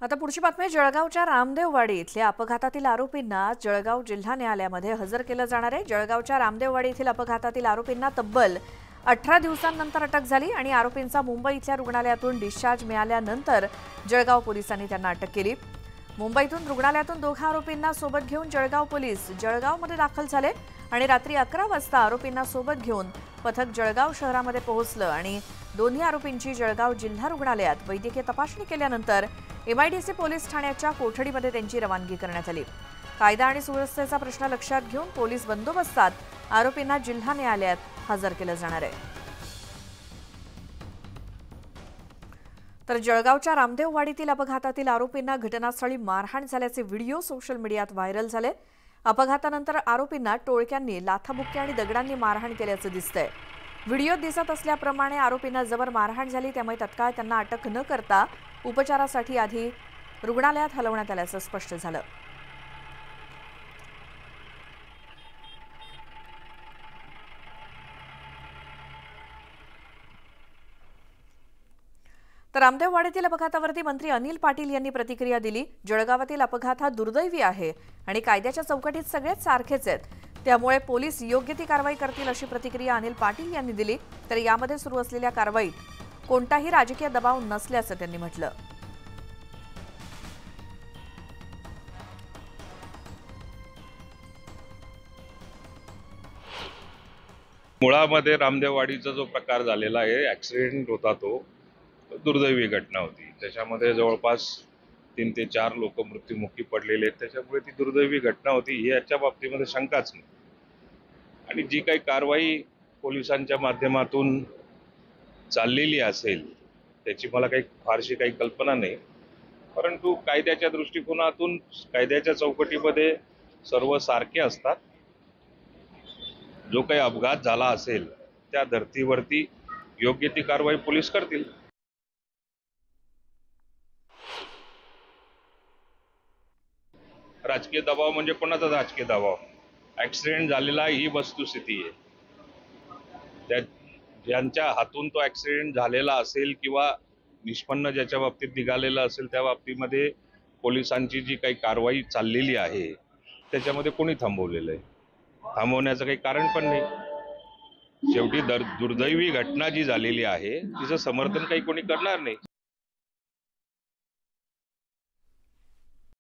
आता पुढची बातमी जळगावच्या रामदेववाडी इथल्या अपघातातील आरोपींना जळगाव जिल्हा न्यायालयामध्ये हजर केलं जाणार आहे। जळगावच्या रामदेववाडी येथील अपघातातील आरोपींना तब्बल 18 दिवसांनंतर अटक झाली आणि आरोपींचा मुंबई इथल्या रुग्णालयातून डिस्चार्ज मिळाल्यानंतर जळगाव पोलिसांनी त्यांना अटक केली। मुंबईतून रुग्णालयातून दोघा आरोपींना सोबत घेऊन जळगाव पोलीस जळगावमध्ये दाखल झाले आणि रात्री 11 वाजता आरोपींना सोबत घेऊन पथक जळगाव शहरामध्ये पोहोचलं आणि दोन्ही आरोपींची जळगाव जिल्हा रुग्णालयात वैद्यकीय तपासणी केल्यानंतर एमआयडीसी पोलीस ठाण्याच्या कोठडीमध्ये त्यांची रवानगी करण्यात आली। कायदा आणि सुव्यवस्थेचा प्रश्न लक्षात घेऊन पोलीस बंदोबस्तात आरोपींना जिल्हा न्यायालयात हजर केलं जाणार आहे। तर जळगावच्या रामदेववाडीतील अपघातातील आरोपींना घटनास्थळी मारहाण झाल्याचे व्हिडिओ सोशल मीडियात व्हायरल झाले। अपघातानंतर आरोपींना टोळक्यांनी लाथाबुक्क्या आणि दगडांनी मारहाण केल्याचं दिसतंय। व्हिडिओत दिसत असल्याप्रमाणे आरोपींना जबर मारहाण झाली, त्यामुळे तत्काळ त्यांना अटक न करता उपचारासाठी आधी रुग्णालयात हलवण्यात आल्याचं स्पष्ट झालं। तर रामदेववाडीतील अपघातावरती मंत्री अनिल पाटील यांनी प्रतिक्रिया दिली। जळगावातील अपघात हा दुर्दैवी आहे आणि कायद्याच्या चौकटीत सगळेच सारखेच आहेत, त्यामुळे पोलीस योग्य ती कारवाई करतील अशी प्रतिक्रिया अनिल पाटील यांनी दिली। तर यामध्ये सुरू असलेल्या कारवाईत कोणताही राजकीय दबाव नसल्याचं त्यांनी म्हटलं। मुळामध्ये रामदेववाडीचा जो प्रकार झालेला आहे, ॲक्सिडेंट होता, तो दुर्दैवी घटना होती। त्याच्यामध्ये जवळपास 3 ते 4 लोक मृत्युमुखी पडलेले आहेत। त्याच्यामुळे ती दुर्दैवी घटना होती, ही याच्या बाबतीमध्ये शंकाच नाही। आणि जी काही कारवाई पोलिसांच्या माध्यमातून चाललेली असेल त्याची मला फारशी काही कल्पना नाही, परंतु कायद्याच्या दृष्टिकोनातून कायद्याच्या चौकटीमध्ये सर्व सारखे असतात। जो काही अपघात झाला असेल त्या धर्तीवरती योग्य ती कारवाई पोलीस करतील। राजकीय दबाव म्हणजे कोणाचा राजकीय दबाव? ॲक्सिडेंट झालेला ही वस्तुस्थिती आहे। ज्यांच्या हातून तो ॲक्सिडेंट झालेला असेल किंवा निष्पन्न ज्याच्या बाबतीत निघालेलं असेल त्या बाबतीमध्ये पोलिसांची जी काही कारवाई चाललेली आहे त्याच्यामध्ये कोणी थांबवलेलं आहे? थांबवण्याचं काही कारण पण नाही। शेवटी दुर्दैवी घटना जी झालेली आहे तिचं समर्थन काही कोणी करणार नाही।